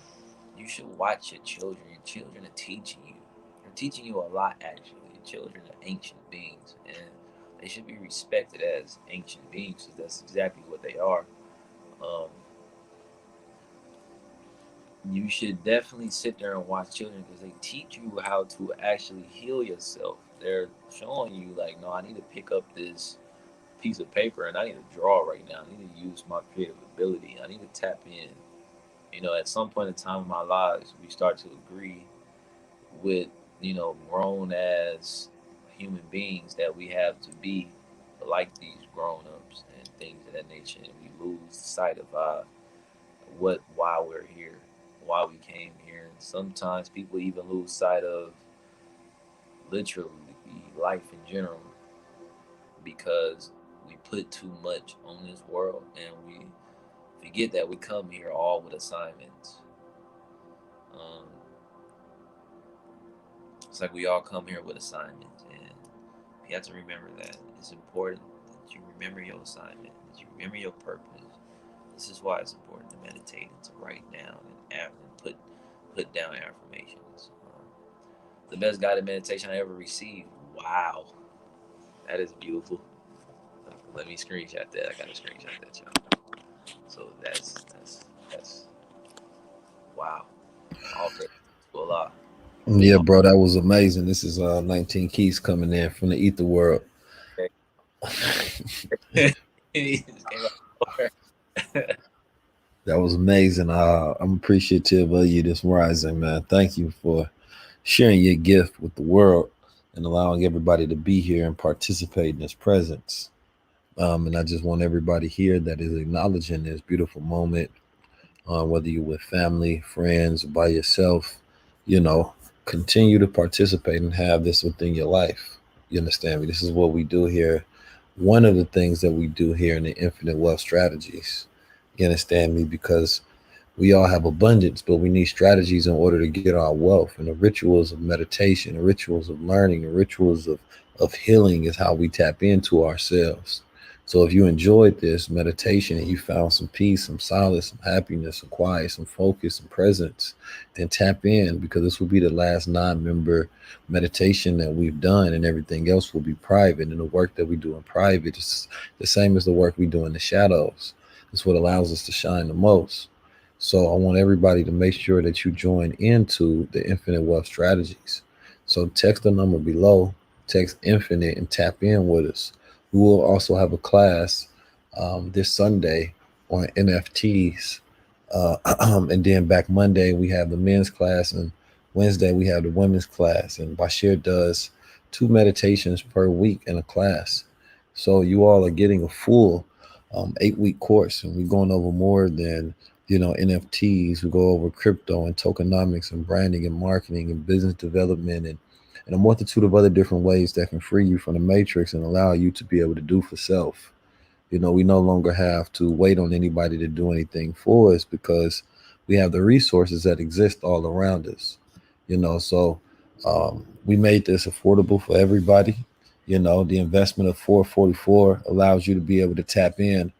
you should watch your children. Your children are teaching you. They're teaching you a lot, actually. Your children are ancient beings, and they should be respected as ancient beings because that's exactly what they are. Um, you should definitely sit there and watch children because they teach you how to actually heal yourself. They're showing you, like, no, I need to pick up this piece of paper and I need to draw right now. I need to use my creative ability. I need to tap in. You know, at some point in time in my lives, we start to agree with, grown as human beings that we have to be like these grown ups and things of that nature. And we lose sight of why we're here, why we came here. And sometimes people even lose sight of literally life in general because we put too much on this world and we forget that we come here all with assignments. Um, it's like we all come here with assignments, and you have to remember that it's important that you remember your assignment, that you remember your purpose. This is why it's important to meditate and to write down and put down affirmations. The best guided meditation I ever received. Wow, that is beautiful. Let me screenshot that. I gotta screenshot that, y'all. So that's wow. All praise to Allah. Big Yeah, home. bro, that was amazing. This is 19 Keys coming in from the ether world. He just came out of nowhere. That was amazing. I'm appreciative of you this rising, man. Thank you for sharing your gift with the world and allowing everybody to be here and participate in this presence. And I just want everybody here that is acknowledging this beautiful moment, whether you're with family, friends, by yourself, you know, continue to participate and have this within your life. You understand me? This is what we do here. One of the things that we do here in the Infinite Wealth Strategies. You understand me? Because we all have abundance, but we need strategies in order to get our wealth. And the rituals of meditation, the rituals of learning, the rituals of healing is how we tap into ourselves. So if you enjoyed this meditation and you found some peace, some solace, some happiness, some quiet, some focus, some presence, then tap in, because this will be the last non-member meditation that we've done, and everything else will be private. And the work that we do in private is the same as the work we do in the shadows. It's what allows us to shine the most. So I want everybody to make sure that you join into the Infinite Wealth Strategies. So text the number below, text Infinite, and tap in with us. We will also have a class this Sunday on NFTs. And then back Monday, we have the men's class, and Wednesday, we have the women's class. And Bashir does 2 meditations per week in a class. So you all are getting a full 8 week course, and we're going over more than NFTs. We go over crypto and tokenomics and branding and marketing and business development and a multitude of other different ways that can free you from the matrix and allow you to be able to do for self. We no longer have to wait on anybody to do anything for us, because we have the resources that exist all around us. So we made this affordable for everybody. The investment of 444 allows you to be able to tap in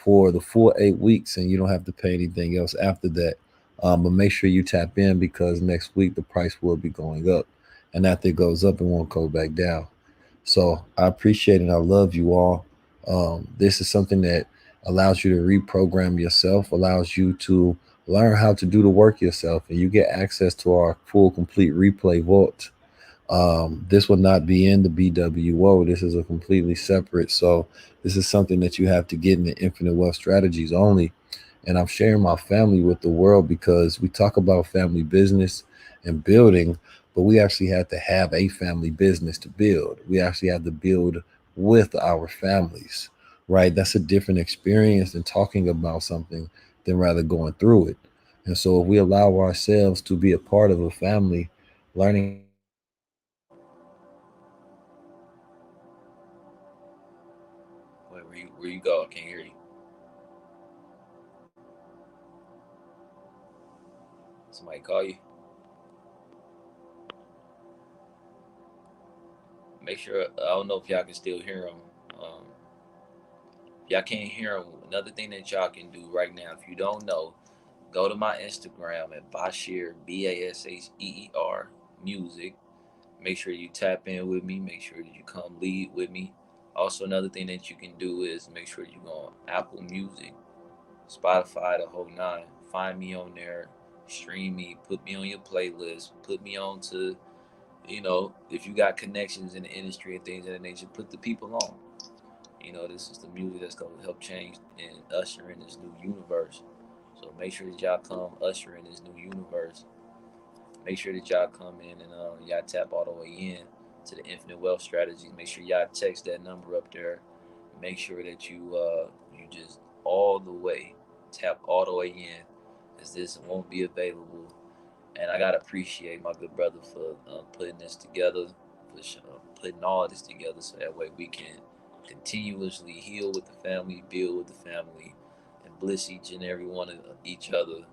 for the full 8 weeks, and you don't have to pay anything else after that. But make sure you tap in, because next week the price will be going up, and after it goes up, it won't go back down. So I appreciate and I love you all. This is something that allows you to reprogram yourself, allows you to learn how to do the work yourself, and you get access to our full, complete replay vault. This will not be in the BWO. This is a completely separate. So this is something that you have to get in the Infinite Wealth Strategies only. And I'm sharing my family with the world, because we talk about family business and building, but we actually have to have a family business to build. We actually have to build with our families, right? That's a different experience than talking about something than rather going through it. And so if we allow ourselves to be a part of a family, learning how to build with our families, Wait, where you go? I can't hear you. Somebody call you. Make sure. I don't know if y'all can still hear them. Um, if y'all can't hear them, another thing that y'all can do right now, if you don't know, go to my Instagram at Basheer Basheer music. Make sure you tap in with me. Make sure that you come lead with me. Also, another thing that you can do is make sure you go on Apple Music, Spotify, the whole nine. Find me on there, stream me, put me on your playlist, put me on to, if you got connections in the industry and things of that nature, put the people on. This is the music that's going to help change and usher in this new universe. So make sure that y'all come usher in this new universe. Make sure that y'all come in and y'all tap all the way in to the Infinite Wealth Strategy. Make sure y'all text that number up there. Make sure that you just all the way tap all the way in, as this won't be available. And I gotta appreciate my good brother for putting this together, for putting all this together, so that way we can continuously heal with the family, build with the family, and bliss each and every one of each other.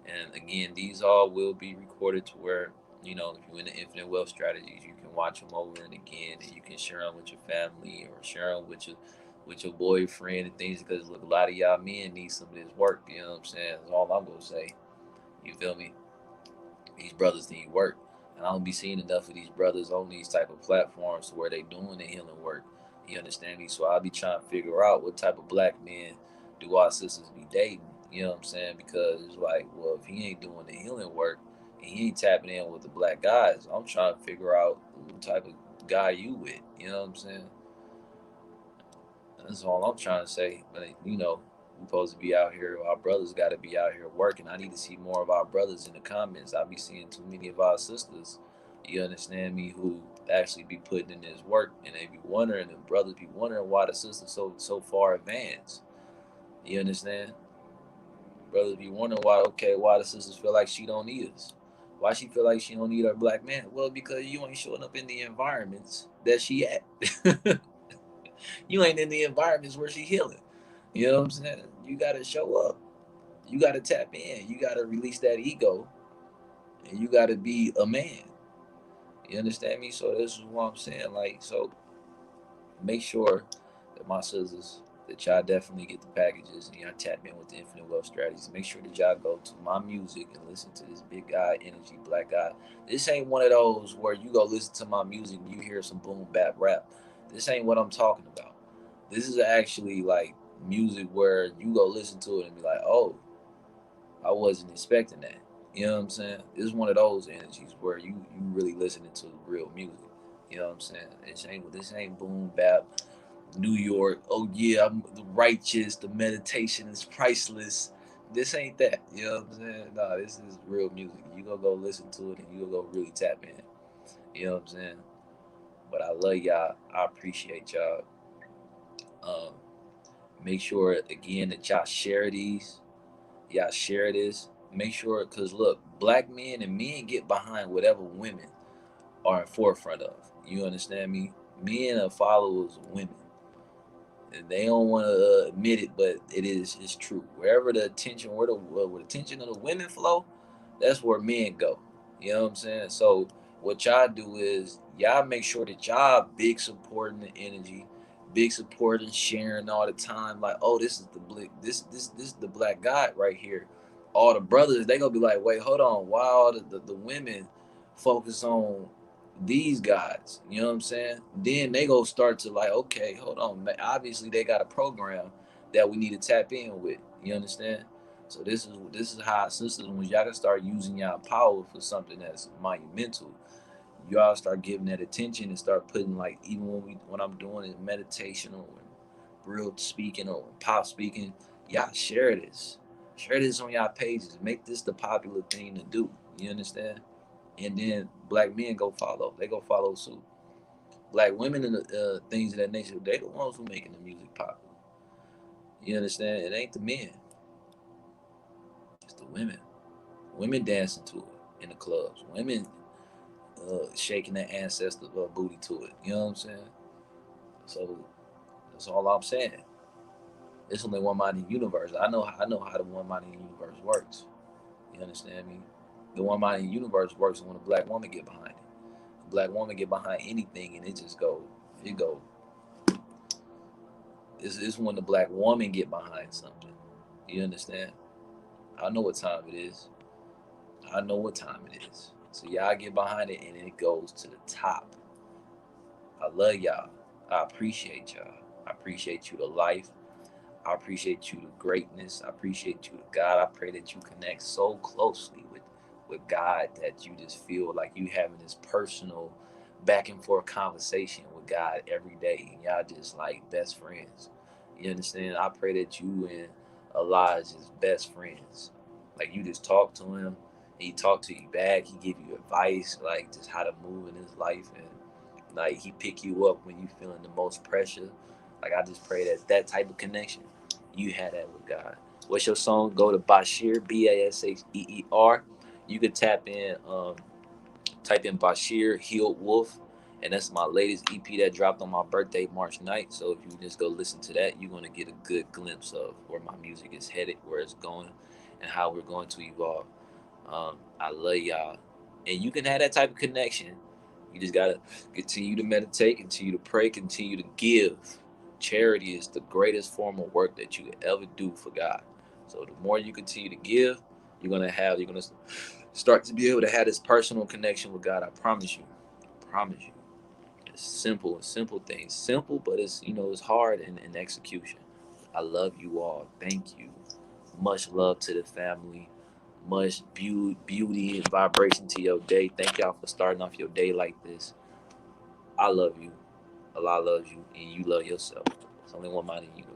And again, these all will be recorded to where, if you're in the Infinite Wealth Strategies, you can watch them over and again, and you can share them with your family or share them with your boyfriend and things. Because look, a lot of y'all men need some of this work. You know what I'm saying? That's all I'm gonna say. You feel me? These brothers need work, and I don't be seeing enough of these brothers on these type of platforms where they doing the healing work. You understand me? So I'll be trying to figure out what type of black men do our sisters be dating. You know what I'm saying? Because it's like, well, if he ain't doing the healing work, and he ain't tapping in with the black guys. I'm trying to figure out what type of guy you with. You know what I'm saying? That's all I'm trying to say. But we're supposed to be out here. Our brothers got to be out here working. I need to see more of our brothers in the comments. I be seeing too many of our sisters. You understand me? Who actually be putting in this work, and they be wondering, and brothers be wondering why the sisters so far advanced. You understand? Brothers be wondering why the sisters feel like she don't need us. Why she feel like she don't need her black man? Well, because you ain't showing up in the environments that she at. You ain't in the environments where she healing. You know what I'm saying? You gotta show up. You gotta tap in. You gotta release that ego, and you gotta be a man. You understand me? So this is what I'm saying. Like, so make sure that my sisters, that y'all definitely get the packages and y'all tap in with the Infinite Wealth Strategies. Make sure that y'all go to my music and listen to this big guy energy, black guy. This ain't one of those where you go listen to my music and you hear some boom bap rap. This ain't what I'm talking about. This is actually like music where you go listen to it and be like, oh, I wasn't expecting that. You know what I'm saying? This is one of those energies where you really listening to real music. You know what I'm saying? This ain't boom bap New York. Oh yeah, I'm the righteous. The meditation is priceless. This ain't that. You know what I'm saying? Nah, this is real music. You gonna go listen to it and you gonna go really tap in. You know what I'm saying? But I love y'all. I appreciate y'all. Um, Make sure again that y'all share these. Y'all share this. Make sure, cause look, black men and men get behind whatever women are in forefront of. You understand me? Men are followers of women. And they don't want to admit it, but it's true. Wherever the attention, where the attention of the women flow, that's where men go. You know what I'm saying? So what y'all do is y'all make sure that y'all big supporting the energy, big supporting sharing all the time. Like, oh, this is the black, this is the black guy right here. All the brothers, they gonna be like, wait, hold on, why all the women focus on these guys? You know what I'm saying? Then they go start to like, okay, hold on, obviously they got a program that we need to tap in with. You understand? So this is how sisters, when y'all can start using y'all power for something that's monumental, y'all start giving that attention and start putting, like, even when I'm doing it meditation or real speaking or pop speaking, y'all share this. Share this on y'all pages. Make this the popular thing to do. You understand? And then black men go follow. They go follow suit. Black women and things of that nature, they the ones who making the music popular. You understand? It ain't the men. It's the women. Women dancing to it in the clubs. Women shaking their ancestor booty to it. You know what I'm saying? So that's all I'm saying. It's only one mind in the universe. I know how the one mind in the universe works. You understand me? The one mind in the universe works when a black woman get behind it. A black woman get behind anything and it just go, it go. It's when the black woman get behind something. You understand? I know what time it is. I know what time it is. So y'all get behind it and it goes to the top. I love y'all. I appreciate y'all. I appreciate you to life. I appreciate you to greatness. I appreciate you to God. I pray that you connect so closely with God that you just feel like you having this personal back and forth conversation with God every day. And y'all just like best friends. You understand? I pray that you and Elijah's best friends. Like, you just talk to him, he talk to you back, he give you advice, like just how to move in his life, and like he pick you up when you feeling the most pressure. Like, I just pray that that type of connection you had that with God. What's your song? Go to Basheer, Basheer. You could tap in, type in Basheer Healed Wolf, and that's my latest EP that dropped on my birthday, March 9th. So if you just go listen to that, you're gonna get a good glimpse of where my music is headed, where it's going, and how we're going to evolve. I love y'all, and you can have that type of connection. You just gotta continue to meditate, continue to pray, continue to give. Charity is the greatest form of work that you could ever do for God. So the more you continue to give, you're gonna start to be able to have this personal connection with God. I promise you. I promise you. It's simple things. Simple, but it's hard in execution. I love you all. Thank you. Much love to the family. much beauty and vibration to your day. Thank y'all for starting off your day like this. I love you. Allah loves you, and you love yourself. It's only one mind in you.